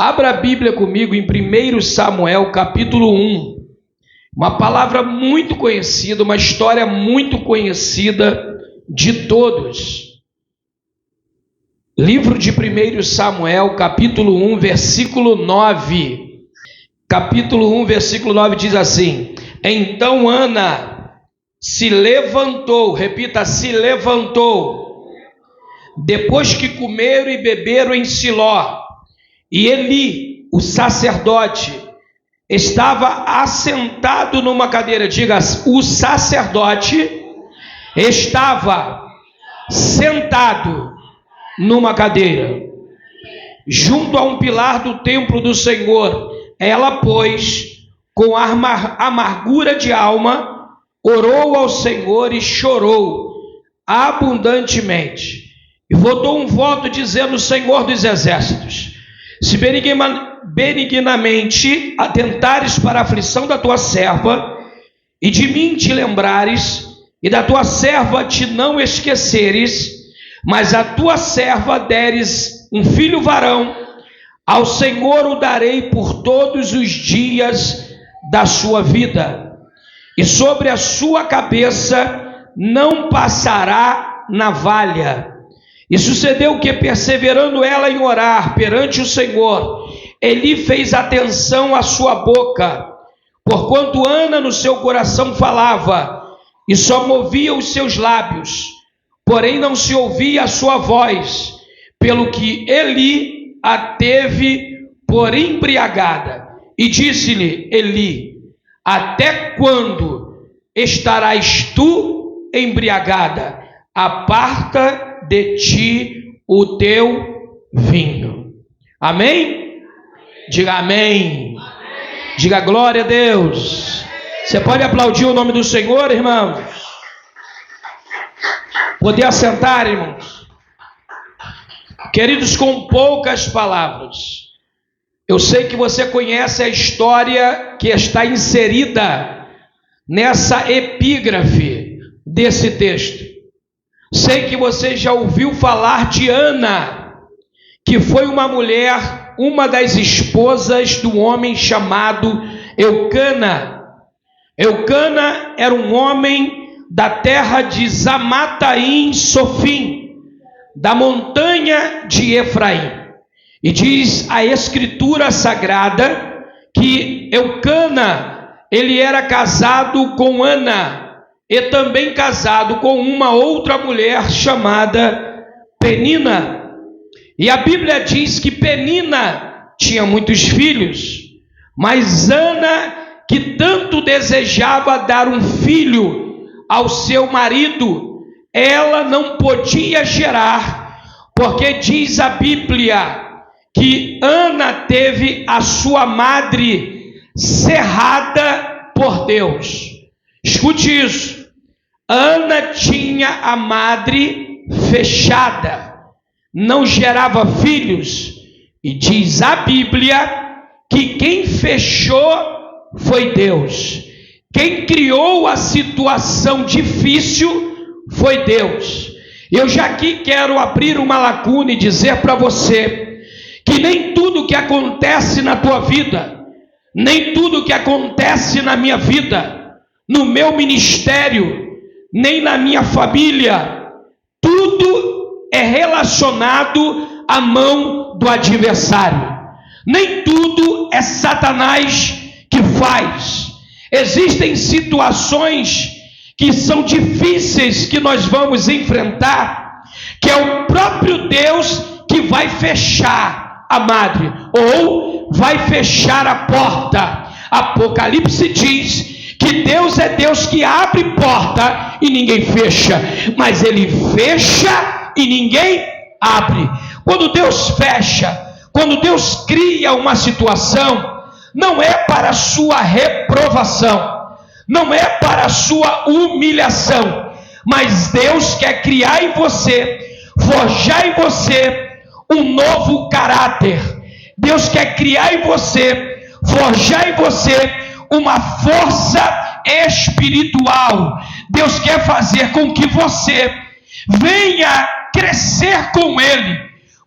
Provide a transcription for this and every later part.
Abra a Bíblia comigo em 1 Samuel, capítulo 1. Uma palavra muito conhecida, uma história muito conhecida de todos. Livro de 1 Samuel, capítulo 1, versículo 9. Capítulo 1, versículo 9 diz assim: Então Ana se levantou, repita, se levantou, depois que comeram e beberam em Siló, e Eli, o sacerdote, estava assentado numa cadeira. Diga, o sacerdote estava sentado numa cadeira, junto a um pilar do templo do Senhor. Ela, pois, com amargura de alma, orou ao Senhor e chorou abundantemente. E votou um voto dizendo: Senhor dos exércitos, se benignamente atentares para a aflição da tua serva, e de mim te lembrares, e da tua serva te não esqueceres, mas a tua serva deres um filho varão, ao Senhor o darei por todos os dias da sua vida, e sobre a sua cabeça não passará navalha. E sucedeu que, perseverando ela em orar perante o Senhor, Eli fez atenção à sua boca, porquanto Ana no seu coração falava, e só movia os seus lábios, porém não se ouvia a sua voz, pelo que Eli a teve por embriagada. E disse-lhe Eli: Até quando estarás tu embriagada? Aparta de ti o teu vinho. Amém? Diga amém. Diga glória a Deus. Você pode aplaudir o nome do Senhor, irmãos? Poder assentar, irmãos? Queridos, com poucas palavras, eu sei que você conhece a história que está inserida nessa epígrafe desse texto. Sei que você já ouviu falar de Ana, que foi uma mulher, uma das esposas do homem chamado Eucana. Eucana era um homem da terra de Zamataim Sofim, da montanha de Efraim. E diz a Escritura Sagrada que Eucana, ele era casado com Ana, e também casado com uma outra mulher chamada Penina. E a Bíblia diz que Penina tinha muitos filhos, mas Ana, que tanto desejava dar um filho ao seu marido, ela não podia gerar, porque diz a Bíblia que Ana teve a sua madre cerrada por Deus. Escute isso. Ana tinha a madre fechada, não gerava filhos, e diz a Bíblia que quem fechou foi Deus. Quem criou a situação difícil foi Deus. Eu já aqui quero abrir uma lacuna e dizer para você que nem tudo que acontece na tua vida, nem tudo que acontece na minha vida, no meu ministério, nem na minha família, tudo é relacionado à mão do adversário. Nem tudo é Satanás que faz. Existem situações que são difíceis que nós vamos enfrentar, que é o próprio Deus que vai fechar a madre, ou vai fechar a porta. Apocalipse diz que Deus é Deus que abre porta e ninguém fecha, mas Ele fecha e ninguém abre. Quando Deus fecha, quando Deus cria uma situação, não é para a sua reprovação, não é para a sua humilhação, mas Deus quer criar em você, forjar em você um novo caráter. Deus quer criar em você, forjar em você uma força espiritual. Deus quer fazer com que você venha crescer com Ele,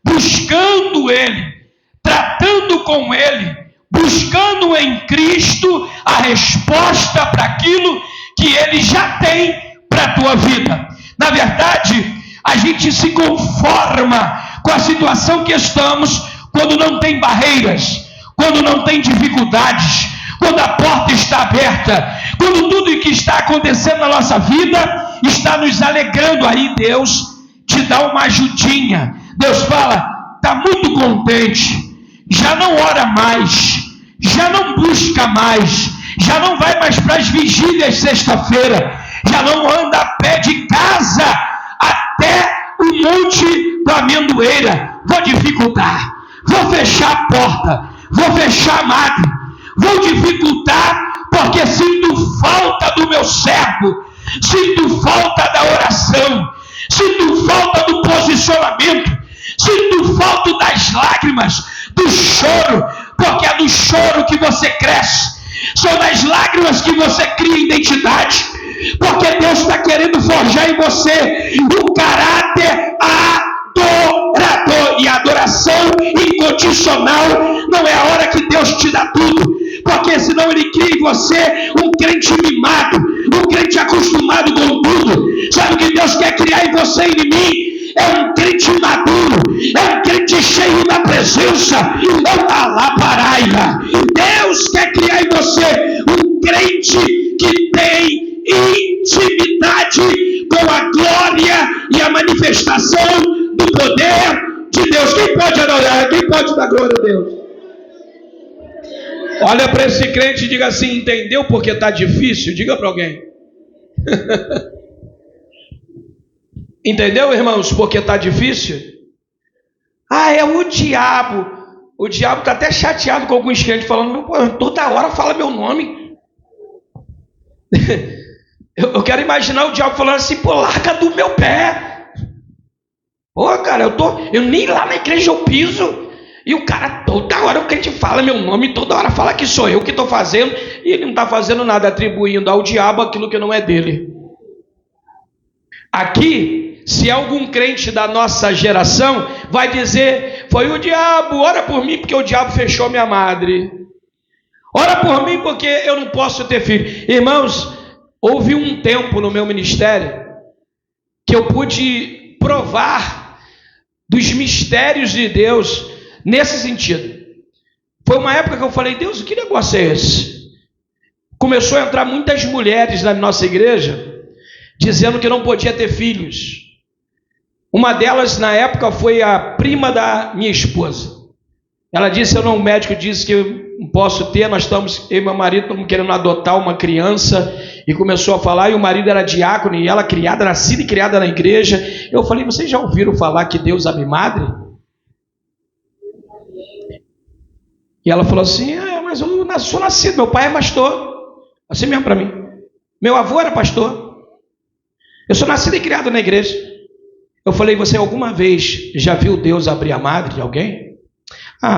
buscando Ele, tratando com Ele, buscando em Cristo a resposta para aquilo que Ele já tem para a tua vida. Na verdade, a gente se conforma com a situação que estamos quando não tem barreiras, quando não tem dificuldades, quando a porta está aberta, quando tudo que está acontecendo na nossa vida está nos alegrando. Aí Deus te dá uma ajudinha. Deus fala: está muito contente, já não ora mais, já não busca mais, já não vai mais para as vigílias sexta-feira, já não anda a pé de casa até o monte do Amendoeira. Vou dificultar, vou fechar a porta, vou fechar a madre, vou dificultar porque sinto falta do meu servo, sinto falta da oração, sinto falta do posicionamento, sinto falta das lágrimas, do choro, porque é do choro que você cresce, são das lágrimas que você cria identidade, porque Deus está querendo forjar em você um caráter adorador, e adoração incondicional não é a hora que Deus te dá tudo, porque senão Ele cria em você um crente mimado, um crente acostumado com tudo. Sabe o que Deus quer criar em você e em mim? É um crente maduro, é um crente cheio da presença, Deus quer criar em você um crente que tem intimidade com a glória e a manifestação do poder de Deus. Quem pode adorar? Quem pode dar glória a Deus? Olha para esse crente e diga assim: entendeu porque está difícil? Diga para alguém. Entendeu, irmãos, porque está difícil? É o diabo. O diabo está até chateado com alguns crentes falando: toda hora fala meu nome. Eu quero imaginar o diabo falando assim: larga do meu pé. Cara, eu nem lá na igreja eu piso. E o cara, toda hora o crente fala meu nome, toda hora fala que sou eu que estou fazendo, e ele não está fazendo nada, atribuindo ao diabo aquilo que não é dele. Aqui, se algum crente da nossa geração vai dizer: foi o diabo, ora por mim porque o diabo fechou minha madre, ora por mim porque eu não posso ter filho. Irmãos, houve um tempo no meu ministério que eu pude provar dos mistérios de Deus nesse sentido. Foi uma época que eu falei: Deus, que negócio é esse? Começou a entrar muitas mulheres na nossa igreja dizendo que não podia ter filhos. Uma delas na época foi a prima da minha esposa. Ela disse: o médico disse que eu não posso ter, eu e meu marido estamos querendo adotar uma criança. E começou a falar, e o marido era diácono, e ela nascida e criada na igreja. Eu falei: vocês já ouviram falar que Deus abre madre? E ela falou assim: mas eu sou nascido, meu pai é pastor. Assim mesmo para mim. Meu avô era pastor. Eu sou nascido e criado na igreja. Eu falei: você alguma vez já viu Deus abrir a madre de alguém?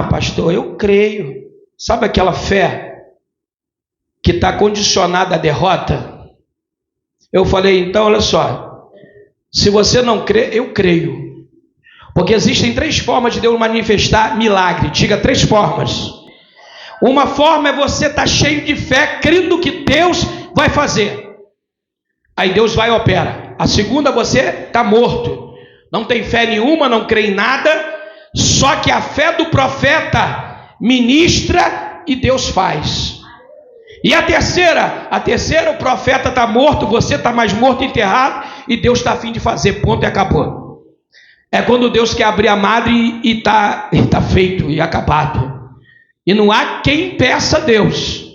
Pastor, eu creio. Sabe aquela fé que está condicionada à derrota? Eu falei: então olha só, se você não crê, eu creio. Porque existem 3 formas de Deus manifestar milagre. Diga 3 formas. Uma forma é você estar cheio de fé, crendo que Deus vai fazer. Aí Deus vai e opera. A segunda, você está morto. Não tem fé nenhuma, não crê em nada. Só que a fé do profeta ministra e Deus faz. E a terceira, o profeta está morto, você está mais morto, enterrado, e Deus está a fim de fazer, ponto e acabou. É quando Deus quer abrir a madre e está feito e acabado. E não há quem peça a Deus.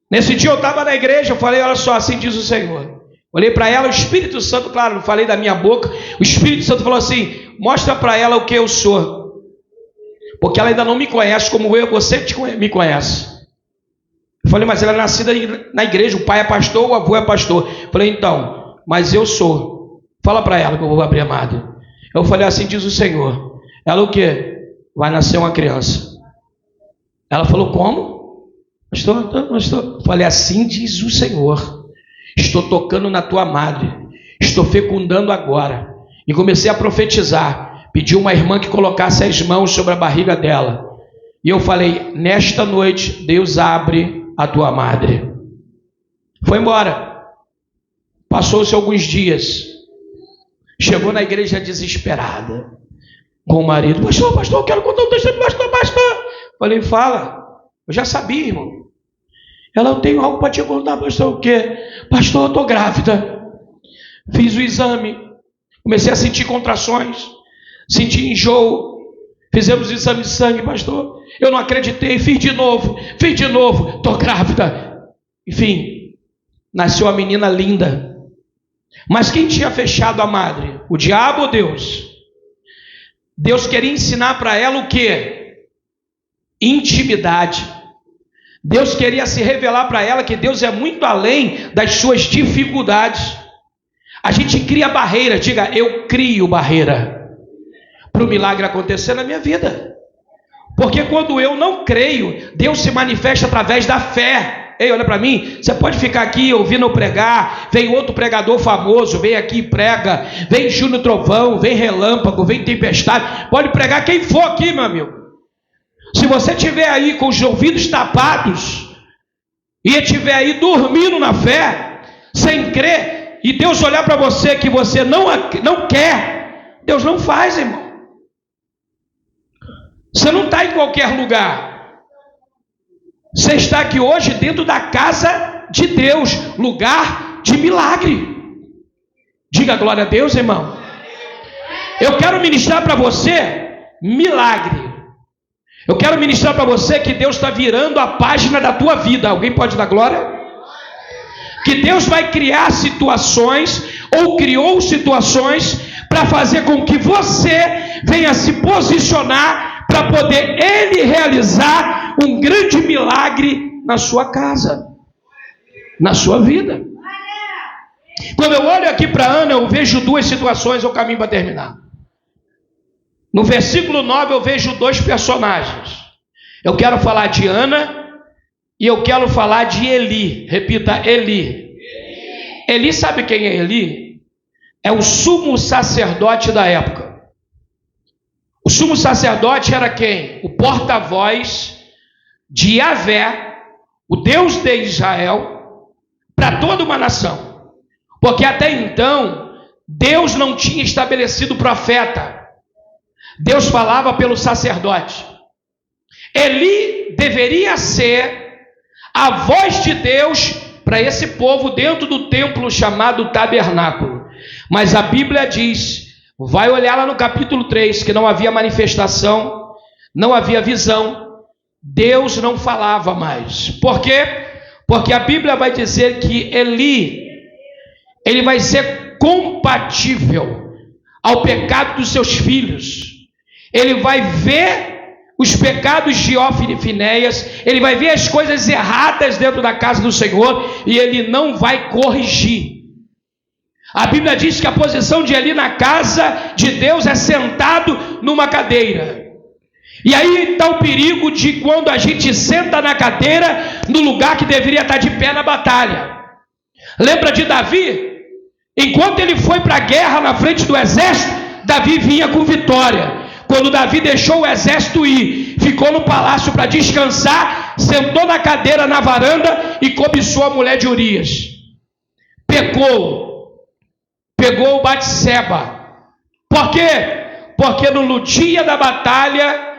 Nesse dia eu estava na igreja, eu falei: olha só, assim diz o Senhor. Olhei para ela, o Espírito Santo, claro, não falei da minha boca, o Espírito Santo falou assim: mostra para ela o que eu sou. Porque ela ainda não me conhece como você me conhece. Eu falei: mas ela é nascida na igreja, o pai é pastor, o avô é pastor. Eu falei: então, mas eu sou. Fala para ela que eu vou abrir a madre. Eu falei: assim diz o Senhor. Ela o quê? Vai nascer uma criança. Ela falou: como? Pastor. Eu falei: assim diz o Senhor. Estou tocando na tua madre. Estou fecundando agora. E comecei a profetizar. Pedi uma irmã que colocasse as mãos sobre a barriga dela. E eu falei: nesta noite Deus abre a tua madre. Foi embora. Passou-se alguns dias. Chegou na igreja desesperada com o marido: pastor, eu quero contar um testemunho, pastor. Falei: fala. Eu já sabia, irmão. Ela: eu tenho algo para te contar, pastor. O quê? Pastor, eu estou grávida. Fiz o exame, comecei a sentir contrações, senti enjoo. Fizemos o exame de sangue, pastor. Eu não acreditei, fiz de novo, estou grávida. Enfim, nasceu uma menina linda. Mas quem tinha fechado a madre? O diabo ou Deus? Deus queria ensinar para ela o quê? Intimidade. Deus queria se revelar para ela que Deus é muito além das suas dificuldades. A gente cria barreira. Diga: eu crio barreira para o milagre acontecer na minha vida. Porque quando eu não creio, Deus se manifesta através da fé. Ei, olha para mim, você pode ficar aqui ouvindo eu pregar, vem outro pregador famoso, vem aqui e prega, vem Júnior Trovão, vem Relâmpago, vem Tempestade, pode pregar quem for aqui, meu amigo. Se você estiver aí com os ouvidos tapados e estiver aí dormindo na fé, sem crer, e Deus olhar para você que você não quer, Deus não faz, irmão. Você não está em qualquer lugar. Você está aqui hoje dentro da casa de Deus, lugar de milagre. Diga glória a Deus, irmão. Eu quero ministrar para você milagre. Eu quero ministrar para você que Deus está virando a página da tua vida. Alguém pode dar glória? Que Deus vai criar situações, ou criou situações, para fazer com que você venha se posicionar para poder Ele realizar um grande milagre na sua casa, na sua vida. Quando eu olho aqui para Ana, eu vejo duas situações, eu caminho para terminar. No versículo 9 eu vejo dois personagens. Eu quero falar de Ana e eu quero falar de Eli. Repita: Eli. Eli, sabe quem é Eli? É o sumo sacerdote da época. O sumo sacerdote era quem? O porta-voz de Yahvé, o Deus de Israel, para toda uma nação. Porque até então, Deus não tinha estabelecido profeta. Deus falava pelo sacerdote. Eli deveria ser a voz de Deus para esse povo dentro do templo chamado tabernáculo. Mas a Bíblia diz, vai olhar lá no capítulo 3, que não havia manifestação, não havia visão, Deus não falava mais. Por quê? Porque a Bíblia vai dizer que Eli, ele vai ser compatível ao pecado dos seus filhos. Ele vai ver os pecados de Ófni e Finéias, ele vai ver as coisas erradas dentro da casa do Senhor, e ele não vai corrigir. A Bíblia diz que a posição de Eli na casa de Deus é sentado numa cadeira. E aí está o perigo de quando a gente senta na cadeira, no lugar que deveria estar de pé na batalha. Lembra de Davi? Enquanto ele foi para a guerra na frente do exército, Davi vinha com vitória. Quando Davi deixou o exército ir, ficou no palácio para descansar, sentou na cadeira na varanda e cobiçou a mulher de Urias. Pegou o Batseba. Por quê? Porque no dia da batalha,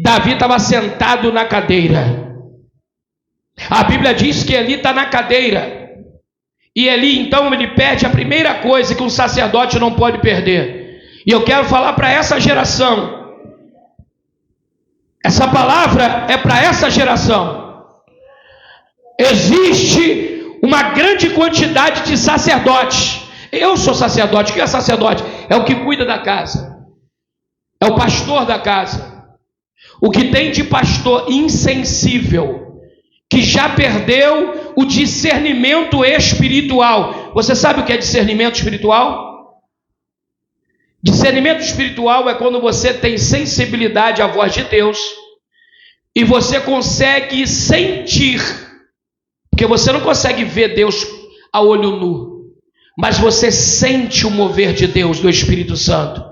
Davi estava sentado na cadeira. A Bíblia diz que Eli está na cadeira. E Eli, então, ele perde a primeira coisa que um sacerdote não pode perder. E eu quero falar para essa geração. Essa palavra é para essa geração. Existe uma grande quantidade de sacerdotes. Eu sou sacerdote. O que é sacerdote? É o que cuida da casa. É o pastor da casa. O que tem de pastor insensível, que já perdeu o discernimento espiritual. Você sabe o que é discernimento espiritual? Discernimento espiritual é quando você tem sensibilidade à voz de Deus e você consegue sentir, porque você não consegue ver Deus a olho nu, mas você sente o mover de Deus, do Espírito Santo.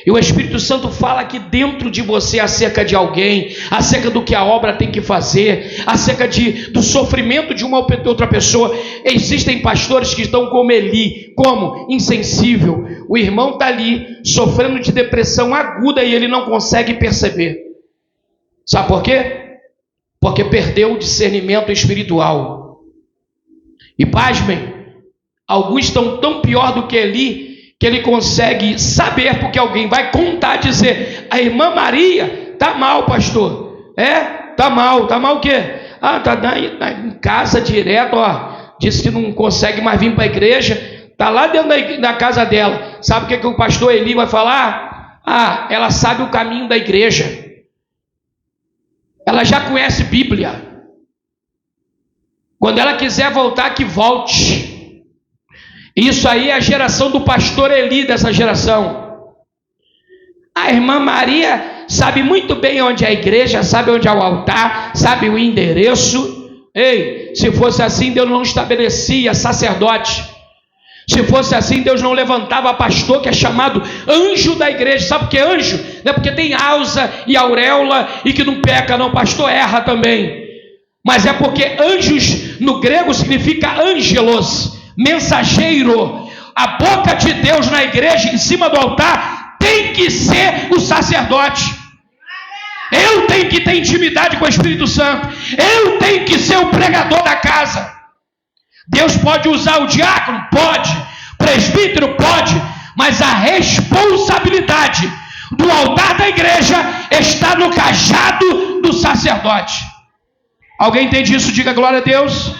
E o Espírito Santo fala aqui dentro de você acerca de alguém, acerca do que a obra tem que fazer, acerca do sofrimento de uma outra pessoa. Existem pastores que estão como Eli, como insensível. O irmão está ali sofrendo de depressão aguda e ele não consegue perceber. Sabe por quê? Porque perdeu o discernimento espiritual. E pasmem, alguns estão tão pior do que Eli, que ele consegue saber, porque alguém vai contar, dizer: a irmã Maria está mal, pastor. Está mal o quê? Está em casa direto, disse que não consegue mais vir para a igreja, está lá dentro da casa dela. Sabe o que o pastor Eli vai falar? Ela sabe o caminho da igreja, ela já conhece Bíblia, quando ela quiser voltar, que volte. Isso aí é a geração do pastor Eli, dessa geração. A irmã Maria sabe muito bem onde é a igreja, sabe onde é o altar, sabe o endereço. Ei, se fosse assim, Deus não estabelecia sacerdote. Se fosse assim, Deus não levantava pastor, que é chamado anjo da igreja. Sabe por que anjo? Não é porque tem alça e auréola e que não peca, não. Pastor erra também. Mas é porque anjos no grego significa ângelos, mensageiro. A boca de Deus na igreja, em cima do altar, tem que ser o sacerdote. Eu tenho que ter intimidade com o Espírito Santo. Eu tenho que ser o pregador da casa. Deus pode usar o diácono? Pode. Presbítero? Pode. Mas a responsabilidade do altar da igreja está no cajado do sacerdote. Alguém entende isso? Diga glória a Deus.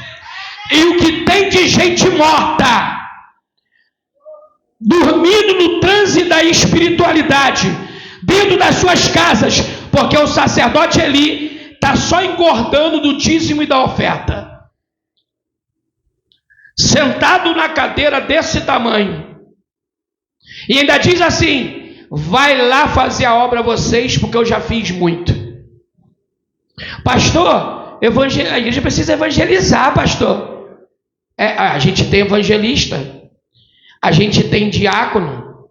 E o que tem de gente morta, dormindo no transe da espiritualidade, dentro das suas casas, porque o sacerdote ali está só engordando do dízimo e da oferta, sentado na cadeira desse tamanho, e ainda diz assim: vai lá fazer a obra vocês, porque eu já fiz muito. Pastor, a igreja precisa evangelizar, pastor. A gente tem evangelista, a gente tem diácono.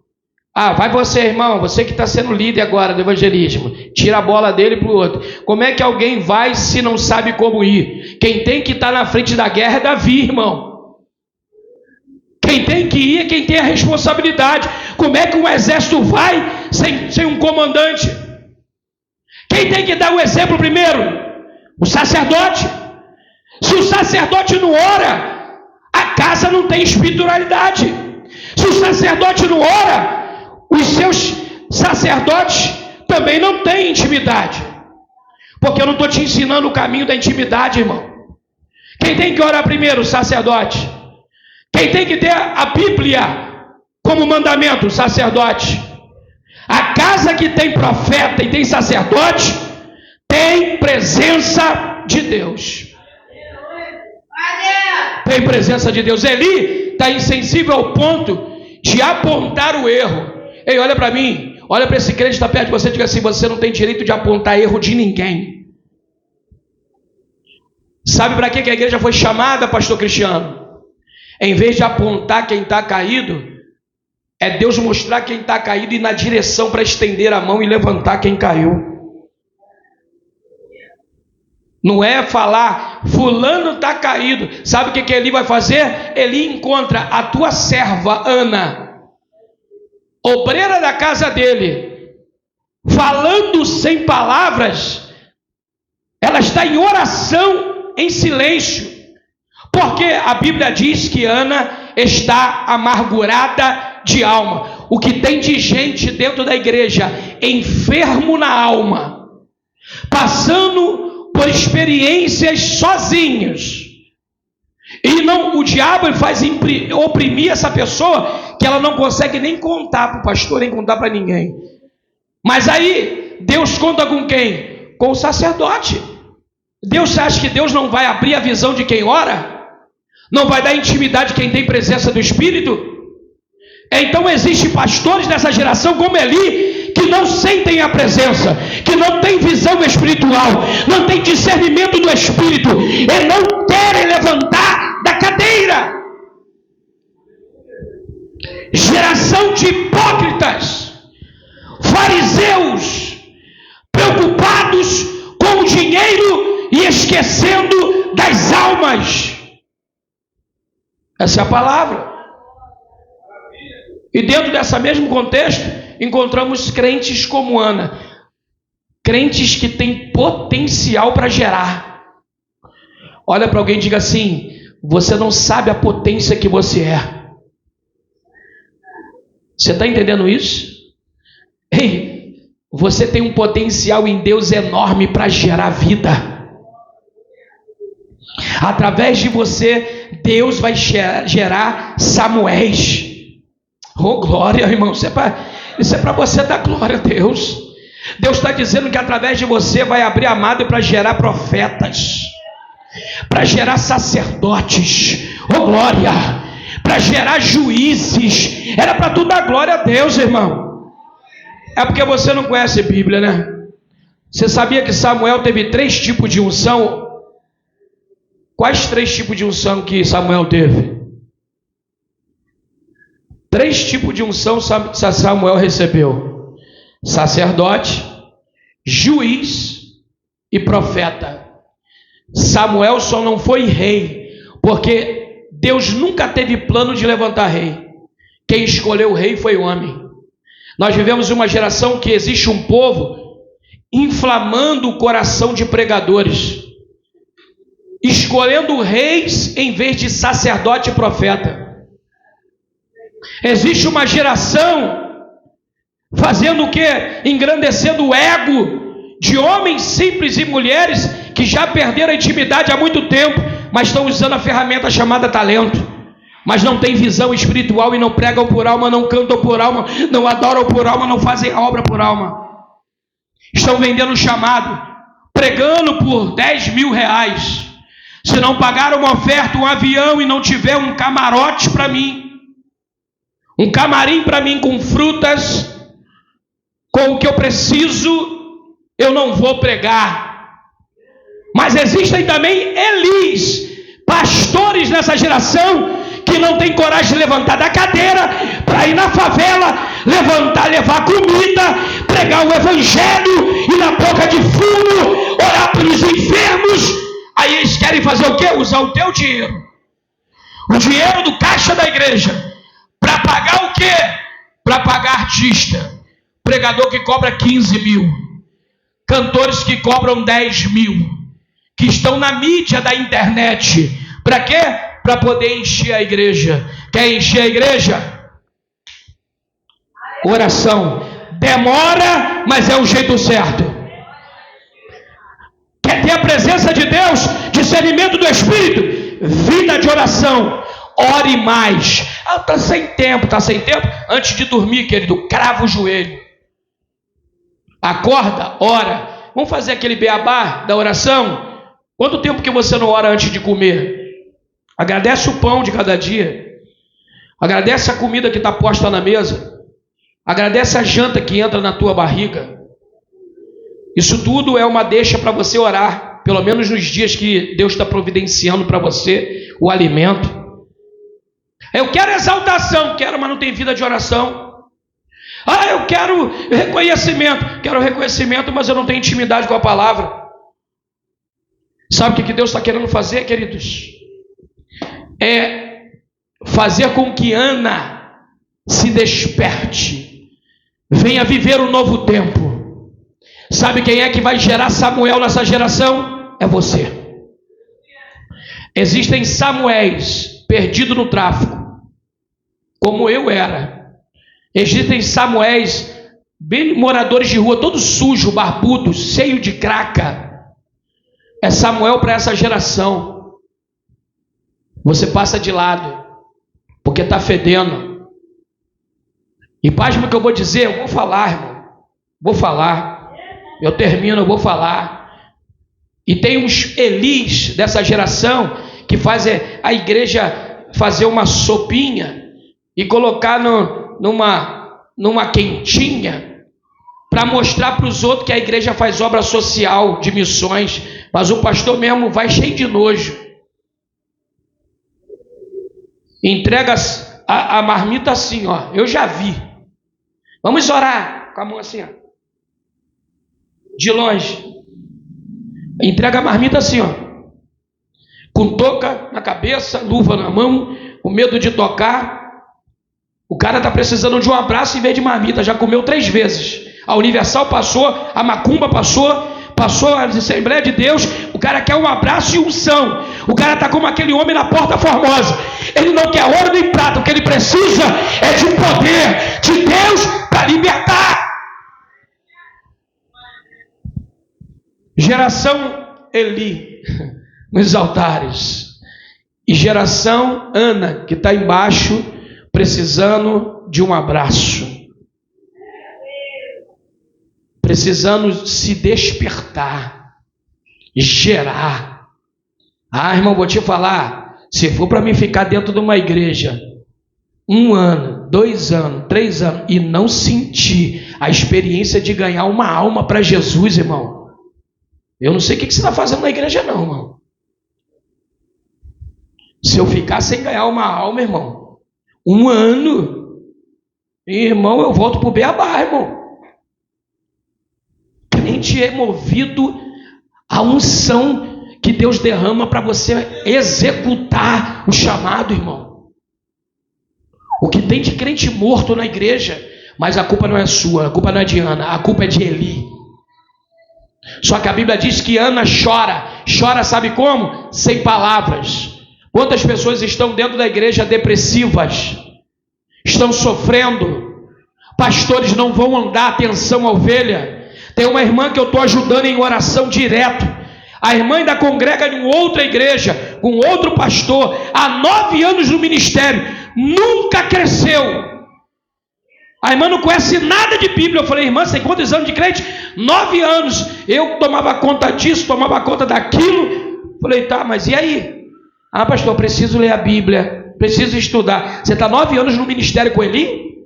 Vai você, irmão, você que está sendo líder agora do evangelismo, tira a bola dele para o outro. Como é que alguém vai se não sabe como ir? Quem tem que estar na frente da guerra é Davi, irmão. Quem tem que ir é quem tem a responsabilidade. Como é que um exército vai sem um comandante? Quem tem que dar o exemplo primeiro? O sacerdote. Se o sacerdote não ora, a casa não tem espiritualidade. Se o sacerdote não ora, os seus sacerdotes também não têm intimidade. Porque eu não estou te ensinando o caminho da intimidade, irmão. Quem tem que orar primeiro? O sacerdote. Quem tem que ter a Bíblia como mandamento? O sacerdote. A casa que tem profeta e tem sacerdote tem presença de Deus. Tem presença de Deus. Eli está insensível ao ponto de apontar o erro. Ei, olha para mim, olha para esse crente que está perto de você e diga assim: você não tem direito de apontar erro de ninguém. Sabe para que a igreja foi chamada, pastor Cristiano? Em vez de apontar quem está caído, é Deus mostrar quem está caído e ir na direção para estender a mão e levantar quem caiu. Não é falar, fulano está caído. Sabe o que Eli vai fazer? Ele encontra a tua serva Ana, obreira da casa dele, falando sem palavras. Ela está em oração, em silêncio, porque a Bíblia diz que Ana está amargurada de alma. O que tem de gente dentro da igreja enfermo na alma, passando por experiências sozinhos, e o diabo faz oprimir essa pessoa, que ela não consegue nem contar para o pastor, nem contar para ninguém. Mas aí Deus conta com quem? Com o sacerdote. Deus acha que Deus não vai abrir a visão de quem ora? Não vai dar intimidade quem tem presença do Espírito? Então existem pastores nessa geração como Eli, que não sentem a presença, que não tem visão espiritual, não tem discernimento do Espírito, e não querem levantar da cadeira. Geração de hipócritas. Fariseus, preocupados com o dinheiro e esquecendo das almas. Essa é a palavra. E dentro desse mesmo contexto, encontramos crentes como Ana. Crentes que têm potencial para gerar. Olha para alguém e diga assim: você não sabe a potência que você é. Você está entendendo isso? Ei, você tem um potencial em Deus enorme para gerar vida. Através de você, Deus vai gerar Samuéis. Oh, glória, irmão. Isso é para você dar glória a Deus. Deus está dizendo que através de você vai abrir a madre para gerar profetas, para gerar sacerdotes. Oh, glória. Para gerar juízes. Era para tu dar glória a Deus, irmão. É porque você não conhece a Bíblia, né? Você sabia que Samuel teve 3 tipos de unção? Quais 3 tipos de unção que Samuel teve? 3 tipos de unção Samuel recebeu: sacerdote, juiz e profeta. Samuel só não foi rei porque Deus nunca teve plano de levantar rei. Quem escolheu o rei foi o homem. Nós vivemos uma geração que existe um povo inflamando o coração de pregadores, escolhendo reis em vez de sacerdote e profeta. Existe uma geração fazendo o quê? Engrandecendo o ego de homens simples e mulheres que já perderam a intimidade há muito tempo, mas estão usando a ferramenta chamada talento, mas não tem visão espiritual e não pregam por alma, não cantam por alma, não adoram por alma, não fazem a obra por alma. Estão vendendo chamado, pregando por 10 mil reais. Se não pagar uma oferta, um avião e não tiver um camarote para mim, um camarim para mim com frutas, com o que eu preciso, eu não vou pregar. Mas existem também Elis, pastores nessa geração, que não tem coragem de levantar da cadeira para ir na favela, levar comida, pregar o evangelho, ir na boca de fumo, orar pelos enfermos. Aí eles querem fazer o quê? Usar o teu dinheiro, o dinheiro do caixa da igreja, para pagar o quê? Para pagar artista, pregador que cobra 15 mil, cantores que cobram 10 mil, que estão na mídia da internet. Para quê? Para poder encher a igreja. Quer encher a igreja? Oração. Demora, mas é o jeito certo. Quer ter a presença de Deus? Discernimento do Espírito? Vida de oração. Ore mais. Está sem tempo, está sem tempo? Antes de dormir, querido, crava o joelho. Acorda, ora. Vamos fazer aquele beabá da oração? Quanto tempo que você não ora antes de comer? Agradece o pão de cada dia. Agradece a comida que está posta na mesa. Agradece a janta que entra na tua barriga. Isso tudo é uma deixa para você orar, pelo menos nos dias que Deus está providenciando para você o alimento. Eu quero exaltação, quero, mas não tem vida de oração. Eu quero reconhecimento, mas eu não tenho intimidade com a palavra. Sabe o que Deus está querendo fazer, queridos? É fazer com que Ana se desperte, venha viver um novo tempo. Sabe quem é que vai gerar Samuel nessa geração? É você. Existem Samuéis perdidos no tráfico, como eu era. Existem Samuéis bem moradores de rua, todos sujos, barbudos, cheio de craca. É Samuel para essa geração. Você passa de lado, porque está fedendo. E pasme o que eu vou dizer, eu vou falar, irmão. Vou falar. Eu termino, eu vou falar. E tem uns Elis dessa geração que fazem a igreja fazer uma sopinha e colocar numa quentinha para mostrar para os outros que a igreja faz obra social de missões, mas o pastor mesmo vai cheio de nojo. Entrega a marmita assim, ó. Eu já vi. Vamos orar. com a mão assim, ó, de longe. Entrega a marmita assim, ó, com touca na cabeça, luva na mão, com medo de tocar. O cara está precisando de um abraço em vez de marmita, já comeu 3 vezes. A Universal passou, a Macumba passou a Assembleia de Deus. O cara quer um abraço e unção. O cara está como aquele homem na Porta Formosa. Ele não quer ouro nem prata, o que ele precisa é de um poder de Deus para libertar. Geração Eli nos altares, e geração Ana, que está embaixo, precisando de um abraço, precisando se despertar, gerar. Irmão, vou te falar, se for para mim ficar dentro de uma igreja 1 ano, 2 anos, 3 anos, e não sentir a experiência de ganhar uma alma para Jesus, irmão, eu não sei o que você está fazendo na igreja não, irmão. Se eu ficar sem ganhar uma alma, irmão, 1 ano, irmão, eu volto para o beabá, irmão. Crente é movido à unção que Deus derrama para você executar o chamado, irmão. O que tem de crente morto na igreja, mas a culpa não é sua, a culpa não é de Ana, a culpa é de Eli. Só que a Bíblia diz que Ana chora sabe como? Sem palavras. Quantas pessoas estão dentro da igreja depressivas, estão sofrendo, pastores não vão dar atenção à ovelha. Tem uma irmã que eu estou ajudando em oração direto, a irmã ainda congrega em outra igreja, com outro pastor, há 9 anos no ministério, nunca cresceu. A irmã não conhece nada de Bíblia. Eu falei, irmã, você tem quantos anos de crente? 9 anos. Eu tomava conta disso, tomava conta daquilo. Falei, tá, mas e aí? Pastor, preciso ler a Bíblia, preciso estudar. Você está 9 anos no ministério com Eli?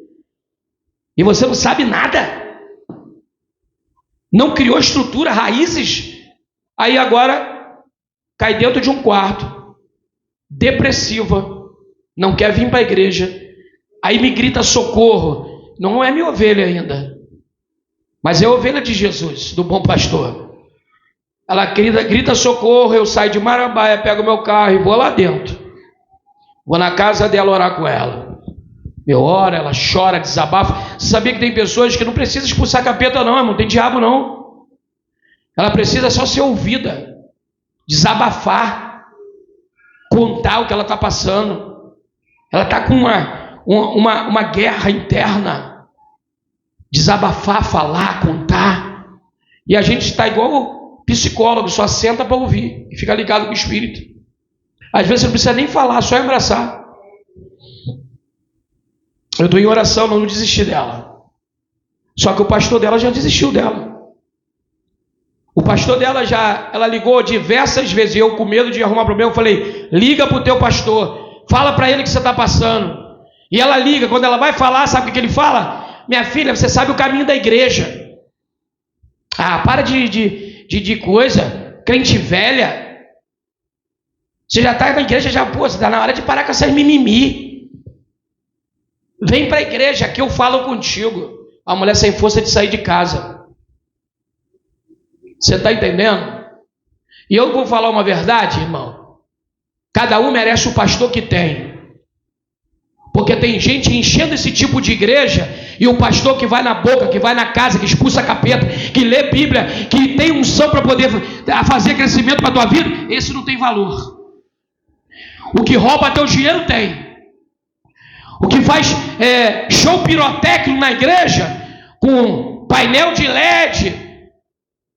E você não sabe nada? Não criou estrutura, raízes? Aí agora cai dentro de um quarto, depressiva, não quer vir para a igreja. Aí me grita socorro. Não é minha ovelha ainda, mas é a ovelha de Jesus, do bom pastor. Ela grita socorro, eu saio de Marambaia, pego meu carro e vou lá dentro. Vou na casa dela orar com ela. Eu oro, ela chora, desabafa. Você sabia que tem pessoas que não precisam expulsar capeta não, não tem diabo não. Ela precisa só ser ouvida, desabafar, contar o que ela está passando. Ela está com uma guerra interna. Desabafar, falar, contar. E a gente está igual psicólogo, só senta para ouvir e fica ligado com o espírito. Às vezes você não precisa nem falar, só abraçar. Eu estou em oração, não desisti dela. Só que o pastor dela já desistiu dela. O pastor dela ela ligou diversas vezes, e eu com medo de arrumar problema, eu falei, liga para o teu pastor, fala para ele que você está passando. E ela liga, quando ela vai falar, sabe o que ele fala? Minha filha, você sabe o caminho da igreja. Para de coisa, crente velha. Você já está na igreja, você está na hora de parar com essas mimimi. Vem para a igreja, que eu falo contigo. A mulher sem força de sair de casa. Você está entendendo? E eu vou falar uma verdade, irmão. Cada um merece o pastor que tem. Porque tem gente enchendo esse tipo de igreja, e o pastor que vai na boca, que vai na casa, que expulsa capeta, que lê Bíblia, que tem unção para poder fazer crescimento para a tua vida, esse não tem valor. O que rouba teu dinheiro tem. O que faz show pirotécnico na igreja, com painel de LED,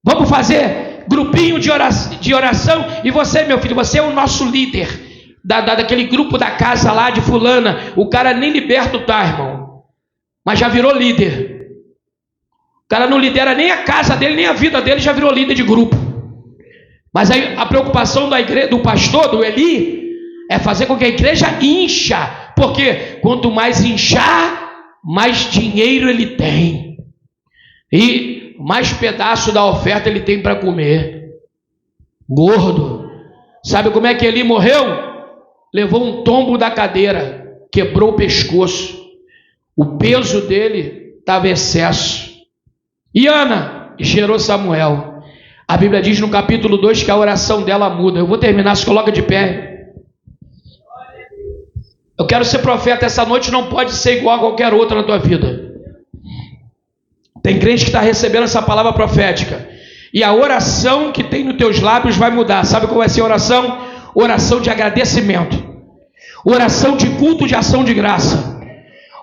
vamos fazer grupinho de oração, e você, meu filho, você é o nosso líder. Daquele grupo da casa lá de fulana, o cara nem liberto tá, irmão, mas já virou líder. O cara não lidera nem a casa dele, nem a vida dele, já virou líder de grupo. Mas aí a preocupação da igreja, do pastor, do Eli, é fazer com que a igreja incha, porque quanto mais inchar, mais dinheiro ele tem, e mais pedaço da oferta ele tem para comer. Gordo. Sabe como é que Eli morreu? Levou um tombo da cadeira, quebrou o pescoço. O peso dele estava em excesso. E Ana gerou Samuel. A Bíblia diz no capítulo 2 que a oração dela muda. Eu vou terminar, se coloca de pé. Eu quero ser profeta essa noite, não pode ser igual a qualquer outra na tua vida. Tem crente que está recebendo essa palavra profética. E a oração que tem nos teus lábios vai mudar. Sabe qual vai ser a oração? Oração de agradecimento. Oração de culto, de ação de graça.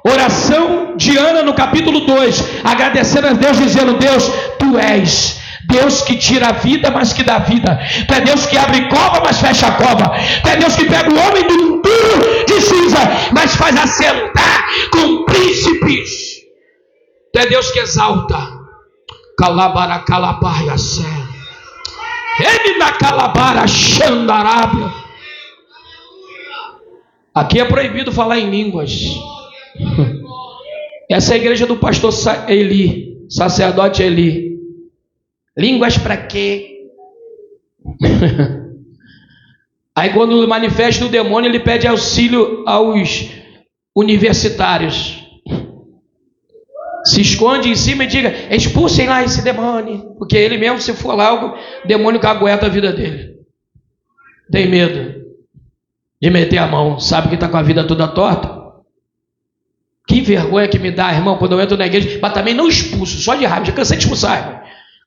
Oração de Ana no capítulo 2, agradecendo a Deus, dizendo: Deus, Tu és Deus que tira a vida, mas que dá vida. Tu é Deus que abre cova, mas fecha a cova. Tu é Deus que pega o homem do duro de cinza, mas faz assentar com príncipes. Tu é Deus que exalta. Calabara calabaia sé. Ele na calabara xandarábia. Aqui é proibido falar em línguas. Essa é a igreja do pastor Eli, sacerdote Eli. Línguas para quê? Aí quando manifesta o demônio, ele pede auxílio aos universitários. Se esconde em cima e diga: expulsem lá esse demônio. Porque ele mesmo, se for lá, o demônio cagueta a vida dele. Tem medo de meter a mão. Sabe que está com a vida toda torta? Que vergonha que me dá, irmão, quando eu entro na igreja. Mas também não expulso, só de raiva. Já cansei de expulsar, irmão.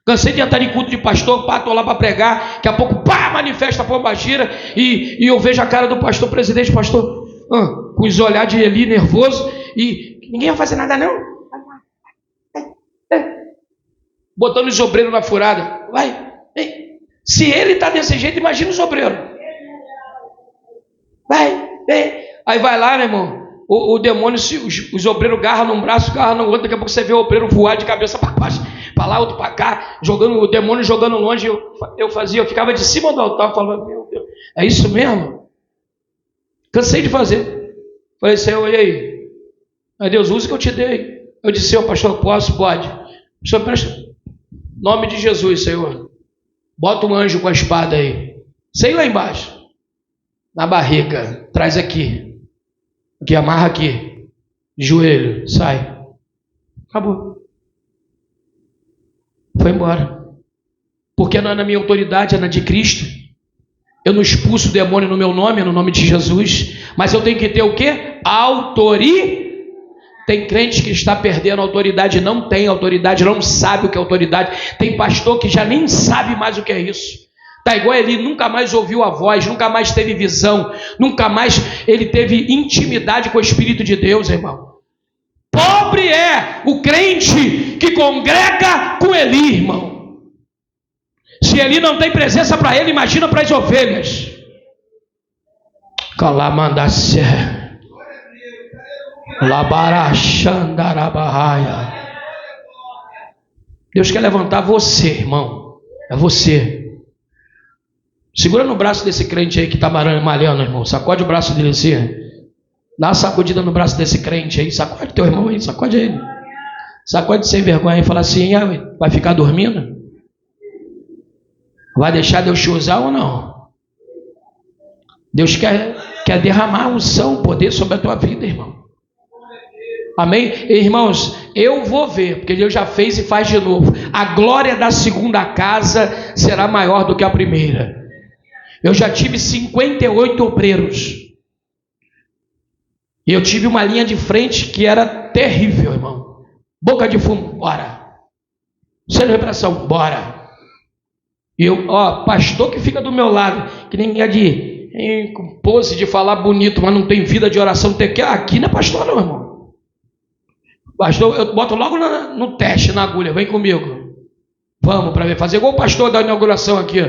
Cansei de entrar em culto de pastor, pá, estou lá para pregar. Daqui a pouco, pá, manifesta a pombagira. E eu vejo a cara do pastor presidente, pastor, com os olhares de Eli, nervoso. E ninguém vai fazer nada, não. Botando os obreiros na furada. Vai. Se ele está desse jeito, imagina os obreiros. Vai. Aí vai lá, né, irmão? O demônio, os obreiros garram num braço, garram no outro. Daqui a pouco você vê o obreiro voar de cabeça para baixo, para lá, outro para cá, jogando o demônio, jogando longe. Eu ficava de cima do altar, falando: meu Deus, é isso mesmo? Cansei de fazer. Falei: Senhor, e aí? Aí Deus, usa o que eu te dei. Eu disse: Senhor, pastor, posso? Pode. Senhor, presta. Nome de Jesus, Senhor. Bota um anjo com a espada aí. Sei lá embaixo. Na barriga. Traz aqui. Aqui, amarra aqui. Joelho. Sai. Acabou. Foi embora. Porque não é na minha autoridade, é na de Cristo. Eu não expulso o demônio no meu nome, é no nome de Jesus. Mas eu tenho que ter o quê? Autoridade. Tem crente que está perdendo autoridade, não tem autoridade, não sabe o que é autoridade. Tem pastor que já nem sabe mais o que é isso. Está igual ele, nunca mais ouviu a voz, nunca mais teve visão, nunca mais ele teve intimidade com o Espírito de Deus, irmão. Pobre é o crente que congrega com Eli, irmão. Se Eli não tem presença para ele, imagina para as ovelhas. Calamandacé. Labarachandarabahaia. Deus quer levantar você, irmão. É você. Segura no braço desse crente aí que está malhando, irmão. Sacode o braço dele assim. Dá uma sacudida no braço desse crente aí. Sacode teu irmão aí, sacode ele. Sacode sem vergonha e fala assim: vai ficar dormindo? Vai deixar Deus te usar ou não? Deus quer derramar unção, poder sobre a tua vida, irmão. Amém? Irmãos, eu vou ver, porque Deus já fez e faz de novo. A glória da segunda casa será maior do que a primeira. Eu já tive 58 obreiros. E eu tive uma linha de frente que era terrível, irmão. Boca de fumo, bora. Sem repressão, bora. E eu, pastor que fica do meu lado, que nem é com pose de falar bonito, mas não tem vida de oração. Aqui não é pastor não, irmão. Pastor, eu boto logo no teste, na agulha, vem comigo. Vamos para ver, fazer igual o pastor da inauguração aqui.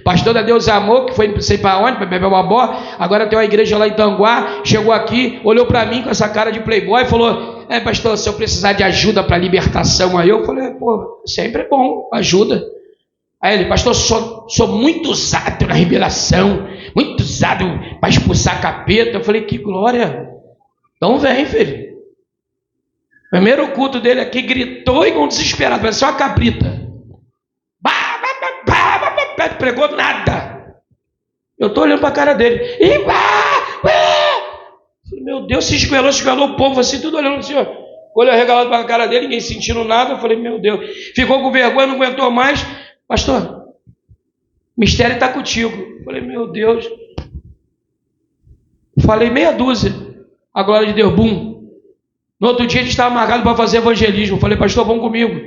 Pastor da Deus é Amor, que foi não sei para onde, para beber uma boa. Agora tem uma igreja lá em Tanguá. Chegou aqui, olhou para mim com essa cara de playboy e falou: pastor, se eu precisar de ajuda para libertação aí, eu falei: sempre é bom, ajuda. Aí ele: pastor, sou muito usado na revelação, muito usado para expulsar capeta. Eu falei: que glória. Então vem, filho. Primeiro culto dele aqui, gritou igual um desesperado, parecia uma cabrita. Pregou nada. Eu estou olhando para a cara dele. Meu Deus, se esguelou o povo assim, tudo olhando assim, ó. olho arregalado para a cara dele, ninguém sentindo nada. Eu falei, meu Deus. Ficou com vergonha, não aguentou mais. Pastor, o mistério está contigo. Eu falei, meu Deus. Falei meia dúzia. A glória de Deus, bum. No outro dia a gente estava marcado para fazer evangelismo. Eu falei, pastor, vamos comigo.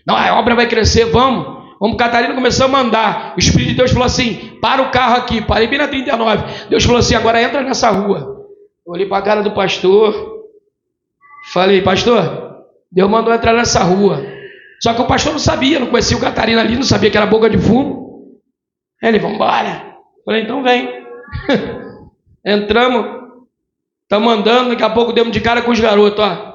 Não, a obra vai crescer, vamos. Vamos, Catarina, começamos a andar. O Espírito de Deus falou assim, para o carro aqui. Parei bem na 39. Deus falou assim, agora entra nessa rua. Eu olhei para a cara do pastor. Falei, pastor, Deus mandou entrar nessa rua. Só que o pastor não sabia, não conhecia o Catarina ali, não sabia que era boca de fumo. Ele, vamos embora. Falei, então vem. Entramos. Estamos andando, daqui a pouco demos de cara com os garotos, ó.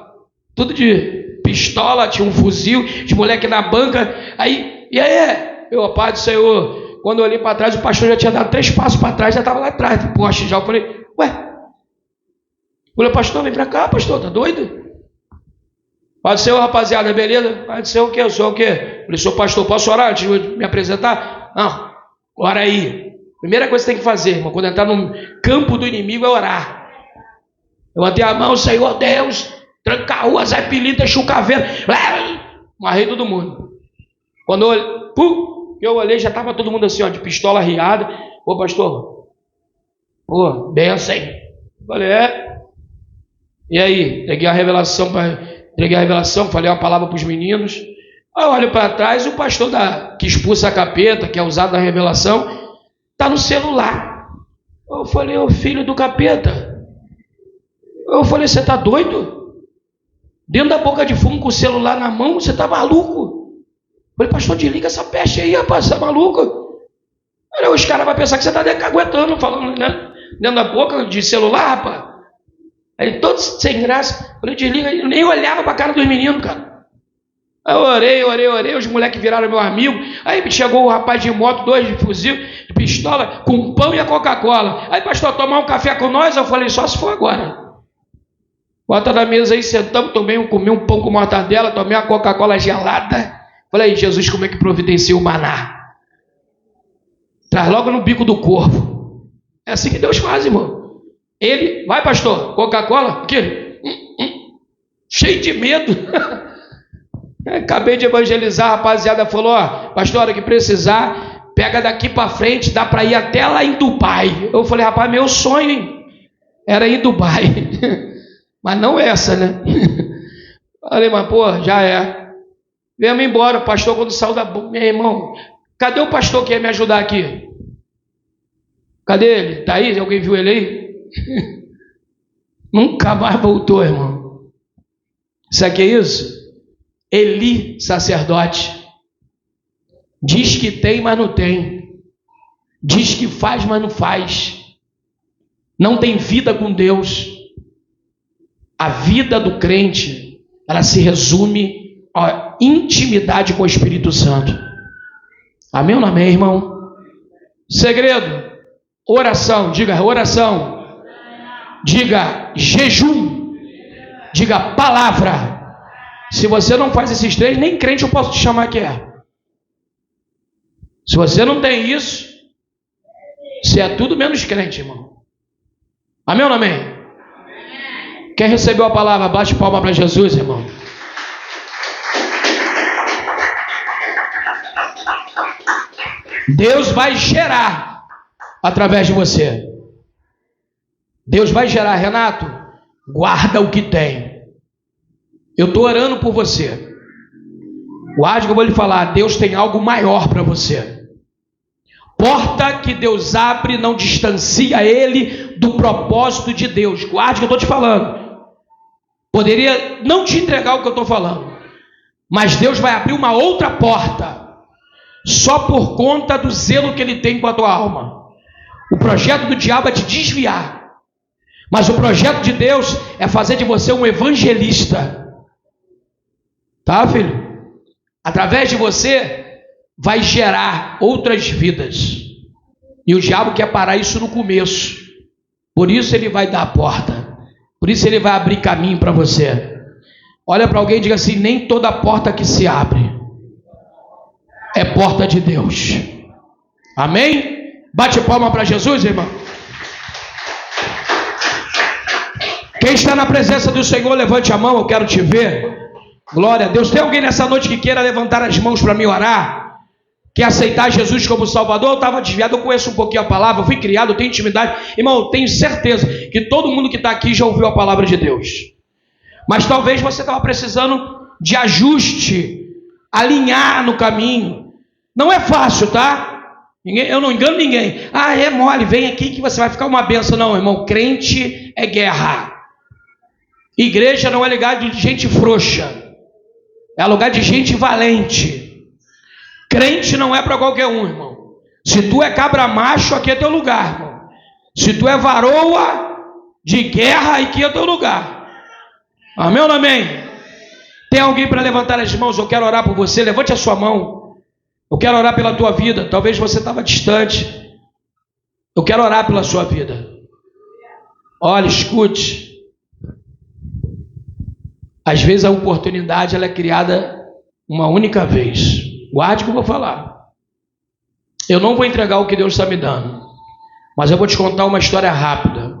Tudo de pistola, tinha um fuzil, de moleque na banca. Aí, e aí? Eu, Pai do Senhor. Quando eu olhei para trás, o pastor já tinha dado 3 passos para trás, já estava lá atrás do poste já. Eu falei, ué? Falei, pastor, vem para cá, pastor, tá doido? Pai do Senhor, rapaziada, beleza? Pai do Senhor, o quê? Eu sou o quê? Falei, sou pastor, posso orar antes de me apresentar? Não, ora aí. Primeira coisa que você tem que fazer, irmão, quando entrar no campo do inimigo é orar. Eu levantei a mão, Senhor Deus, tranca a rua, Zé Pilinta, chucaveiro, marrei todo mundo. Quando eu olhei, já estava todo mundo assim, ó, de pistola arriada. Ô pastor, pô, benção, hein? Falei, E aí, entreguei a revelação, falei uma palavra para os meninos. Aí eu olho para trás, o pastor que expulsa a capeta, que é usado na revelação, está no celular. Eu falei, ô filho do capeta. Eu falei, você está doido? Dentro da boca de fumo com o celular na mão, você está maluco? Eu falei, pastor, desliga essa peste aí, rapaz, você está maluco? Aí, os caras vão pensar que você está aguentando, falando, né? Dentro da boca de celular, rapaz. Aí todos sem graça. Eu falei, desliga, eu nem olhava para a cara dos meninos, cara. Aí eu orei, os moleques viraram meu amigo. Aí chegou o rapaz de moto, 2 de fuzil, de pistola, com pão e a Coca-Cola. Aí, pastor, tomar um café com nós? Eu falei, só se for agora. Bota na mesa aí, sentamos, comi um pão com mortadela, tomei uma Coca-Cola gelada. Falei, Jesus, como é que providencia o maná? Traz logo no bico do corpo. É assim que Deus faz, irmão. Ele, vai pastor, Coca-Cola, aqui, cheio de medo. Acabei de evangelizar, a rapaziada falou, ó, pastor, hora que precisar, pega daqui para frente, dá para ir até lá em Dubai. Eu falei, rapaz, meu sonho, hein? Era ir em Dubai. Mas não essa, né? Falei, mas pô, já é. Viemos embora, o pastor quando saiu da boca, meu irmão, cadê o pastor que ia me ajudar aqui? Cadê ele? Tá aí? Alguém viu ele aí? Nunca mais voltou, irmão. Sabe o que é isso? Eli, sacerdote, diz que tem, mas não tem. Diz que faz, mas não faz. Não tem vida com Deus. A vida do crente, ela se resume à intimidade com o Espírito Santo. Amém ou não amém, irmão? Segredo, oração, diga oração, diga jejum, diga palavra. Se você não faz esses 3, nem crente eu posso te chamar que é. Se você não tem isso, você é tudo menos crente, irmão. Amém ou não amém? Quem recebeu a palavra, bate palma para Jesus, irmão. Deus vai gerar através de você. Deus vai gerar, Renato, guarda o que tem. Eu estou orando por você. Guarde que eu vou lhe falar, Deus tem algo maior para você. Porta que Deus abre não distancia Ele do propósito de Deus. Guarde que eu estou te falando. Poderia não te entregar o que eu estou falando, mas Deus vai abrir uma outra porta, só por conta do zelo que Ele tem com a tua alma. O projeto do diabo é te desviar, mas o projeto de Deus é fazer de você um evangelista. Tá, filho? Através de você vai gerar outras vidas, e o diabo quer parar isso no começo. Por isso ele vai dar a porta, por isso ele vai abrir caminho para você. Olha para alguém e diga assim, nem toda porta que se abre é porta de Deus. Amém? Bate palma para Jesus, irmão. Quem está na presença do Senhor, levante a mão, eu quero te ver. Glória a Deus. Tem alguém nessa noite que queira levantar as mãos para me orar? Quer aceitar Jesus como Salvador? Eu estava desviado, eu conheço um pouquinho a palavra, eu fui criado, eu tenho intimidade. Irmão, eu tenho certeza que todo mundo que está aqui já ouviu a palavra de Deus. Mas talvez você estava precisando de ajuste, alinhar no caminho. Não é fácil, tá? Eu não engano ninguém. Ah, é mole, vem aqui que você vai ficar uma benção. Não, irmão, crente é guerra. Igreja não é lugar de gente frouxa. É lugar de gente valente. Crente não é para qualquer um, irmão. Se tu é cabra macho, aqui é teu lugar, irmão. Se tu é varoa de guerra, aqui é teu lugar. Amém ou não amém? Tem alguém para levantar as mãos? Eu quero orar por você. Levante a sua mão. Eu quero orar pela tua vida. Talvez você estava distante. Eu quero orar pela sua vida. Olha, escute. Às vezes a oportunidade ela é criada uma única vez. Guarde o que eu vou falar. Eu não vou entregar o que Deus está me dando, mas eu vou te contar uma história rápida.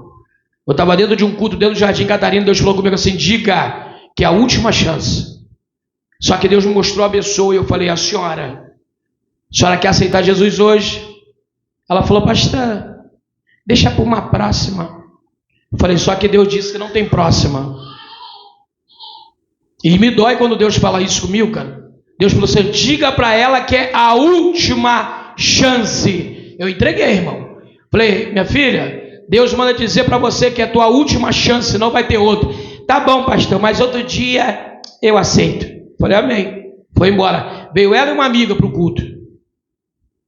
Eu estava dentro de um culto, dentro do Jardim Catarina. Deus falou comigo assim: diga que é a última chance. Só que Deus me mostrou a pessoa e eu falei: a senhora quer aceitar Jesus hoje? Ela falou: pastor, deixa por uma próxima. Eu falei: só que Deus disse que não tem próxima. E me dói quando Deus fala isso comigo, cara. Deus falou assim: diga para ela que é a última chance. Eu entreguei, irmão. Falei: minha filha, Deus manda dizer para você que é a tua última chance, não vai ter outro. Tá bom, pastor, mas outro dia eu aceito. Falei: amém. Foi embora. Veio ela e uma amiga para o culto.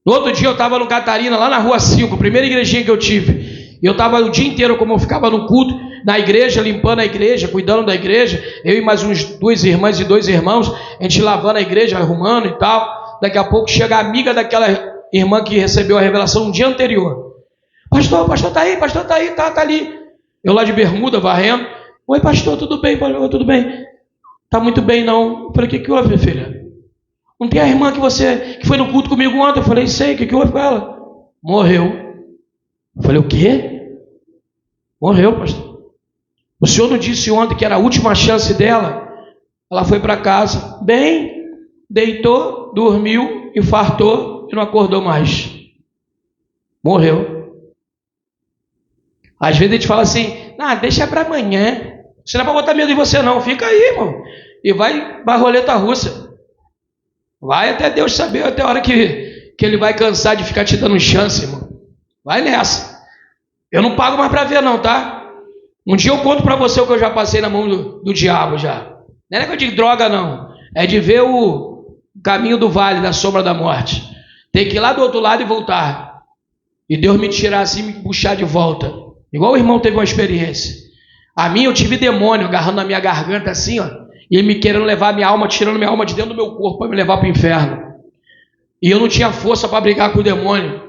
No outro dia eu estava no Catarina, lá na Rua 5, a primeira igrejinha que eu tive. E eu estava o dia inteiro, como eu ficava no culto, na igreja, limpando a igreja, cuidando da igreja. Eu e mais uns 2 irmãs e 2 irmãos, a gente lavando a igreja, arrumando e tal. Daqui a pouco chega a amiga daquela irmã que recebeu a revelação no dia anterior. Pastor tá aí, tá ali. Eu lá de bermuda, varrendo. Oi, pastor, tudo bem? Tudo bem. Tá muito bem, não. Eu falei: o que houve, filha? Não tem a irmã que foi no culto comigo ontem? Eu falei: sei, o que houve com ela? Morreu. Eu falei: o quê? Morreu, pastor. O senhor não disse ontem que era a última chance dela? Ela foi para casa, bem, deitou, dormiu, infartou e não acordou mais. Morreu. Às vezes a gente fala assim: deixa para amanhã. Isso não é para botar medo em você não, fica aí, irmão. E vai para a roleta russa. Vai até Deus saber, até a hora que ele vai cansar de ficar te dando chance, irmão. Vai nessa. Eu não pago mais para ver não, tá? Um dia eu conto para você o que eu já passei na mão do diabo já. Não é negócio de droga não. É de ver o caminho do vale, da sombra da morte. Tem que ir lá do outro lado e voltar. E Deus me tirar assim, me puxar de volta. Igual o irmão teve uma experiência. A mim eu tive demônio agarrando na minha garganta assim, ó. E ele me querendo levar minha alma, tirando minha alma de dentro do meu corpo para me levar para o inferno. E eu não tinha força para brigar com o demônio.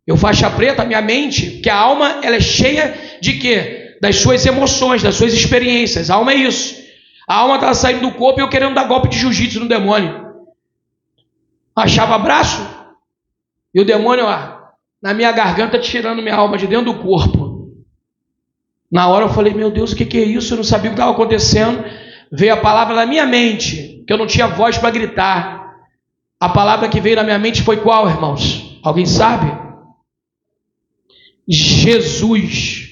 Eu faixa preta, minha mente, que a alma ela é cheia de quê? Das suas emoções, das suas experiências. A alma é isso. A alma estava saindo do corpo e eu querendo dar golpe de jiu-jitsu no demônio. Achava braço e o demônio na minha garganta tirando minha alma de dentro do corpo. Na hora eu falei: meu Deus, o que é isso? Eu não sabia o que estava acontecendo. Veio a palavra na minha mente, que eu não tinha voz para gritar. A palavra que veio na minha mente foi qual, irmãos? Alguém sabe? Jesus.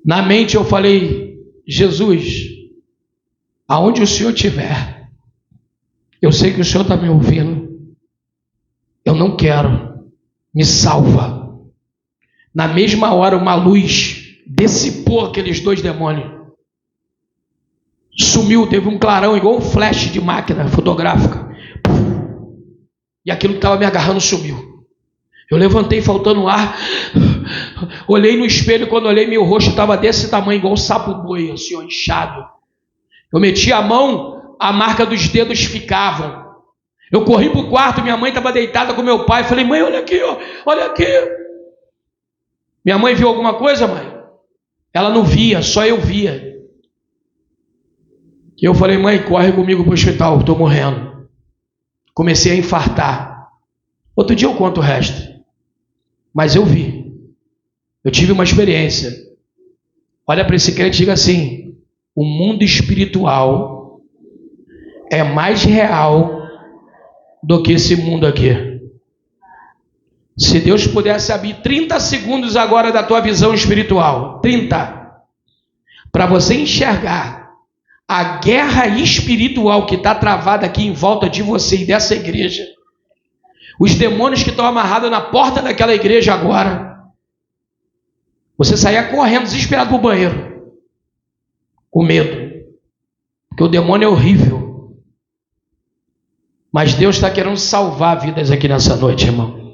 Na mente eu falei: Jesus, aonde o Senhor estiver, eu sei que o Senhor está me ouvindo. Eu não quero. Me salva. Na mesma hora uma luz dissipou aqueles 2 demônios. Sumiu, teve um clarão igual um flash de máquina fotográfica. E aquilo que estava me agarrando sumiu. Eu levantei faltando ar. Olhei no espelho, quando olhei, meu rosto estava desse tamanho, igual um sapo boi, assim, ó, inchado. Eu meti a mão, a marca dos dedos ficavam. Eu corri para o quarto, minha mãe estava deitada com meu pai. Falei: mãe, olha aqui, ó, olha aqui. Minha mãe viu alguma coisa, mãe? Ela não via, só eu via. E eu falei: mãe, corre comigo para o hospital, estou morrendo. Comecei a infartar. Outro dia eu conto o resto. Mas eu vi. Eu tive uma experiência. Olha para esse crente e diga assim: o mundo espiritual é mais real do que esse mundo aqui. Se Deus pudesse abrir 30 segundos agora da tua visão espiritual, 30, para você enxergar a guerra espiritual que está travada aqui em volta de você e dessa igreja, os demônios que estão amarrados na porta daquela igreja agora, você saia correndo desesperado para o banheiro, com medo, porque o demônio é horrível, mas Deus está querendo salvar vidas aqui nessa noite, irmão.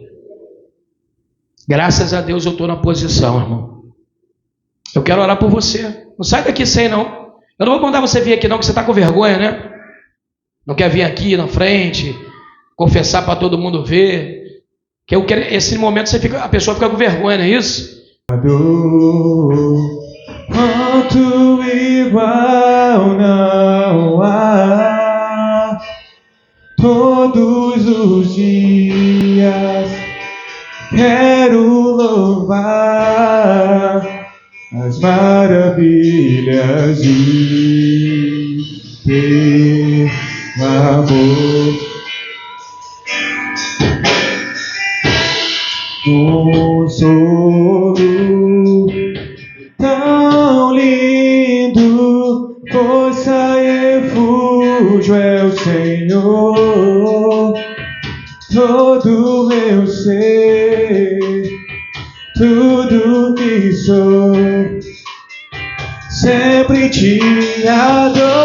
Graças a Deus eu estou na posição, irmão. Eu quero orar por você. Não sai daqui sem, não. Eu não vou mandar você vir aqui, não, que você está com vergonha, né? Não quer vir aqui na frente, confessar para todo mundo ver. Que eu quero, esse momento a pessoa fica com vergonha, não é isso? Quanto igual não há, todos os dias quero louvar as maravilhas de teu amor. Consolo tão lindo, força e refúgio é o Senhor. Todo meu ser, tudo que sou, sempre te adorarei.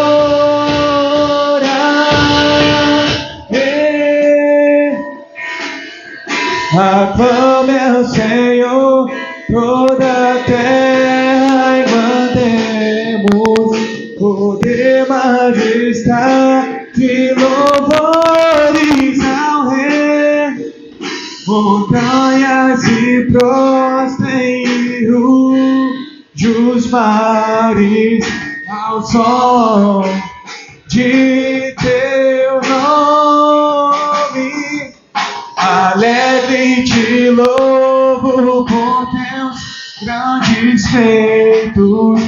Aclame ao Senhor toda a terra e mandemos poder, majestade, louvores ao Rei. Montanhas se prostrem e ruge os mares ao som de teu nome. Alegre te louvo por teus grandes feitos,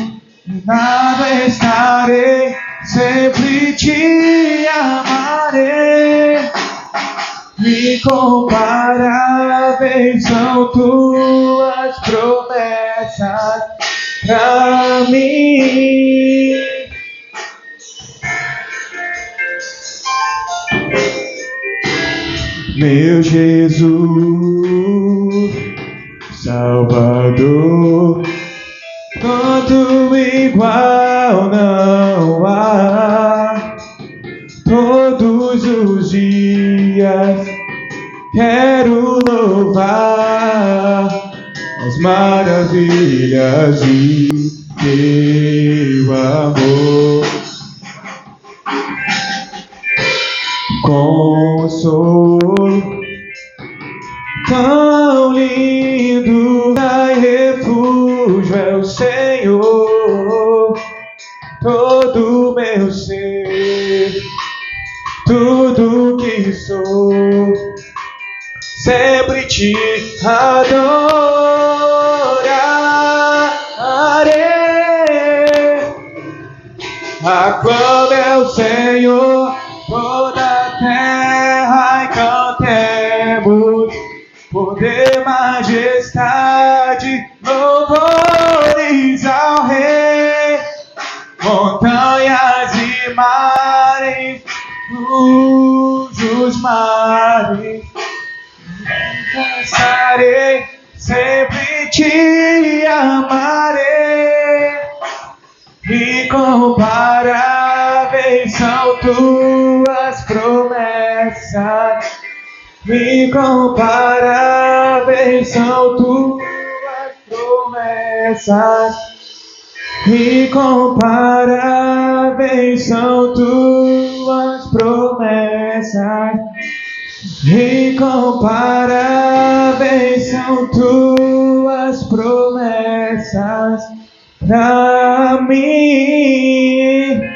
e nada estarei, sempre te amarei. Incomparáveis são tuas promessas pra mim. Meu Jesus, Salvador, quanto igual não há, todos os dias quero louvar as maravilhas de teu amor. Consolo tão lindo, ai, refúgio é o Senhor. Todo meu ser, tudo que sou, sempre te adorarei. Aclame ao Senhor toda a terra e cantemos poder, majestade, louvores ao Rei. Montanhas e mares, os mares, cansarei, sempre te amarei. Incomparáveis são tuas promessas, incomparáveis são tuas promessas, incomparáveis são tuas promessas, incomparáveis são tuas promessas pra mim.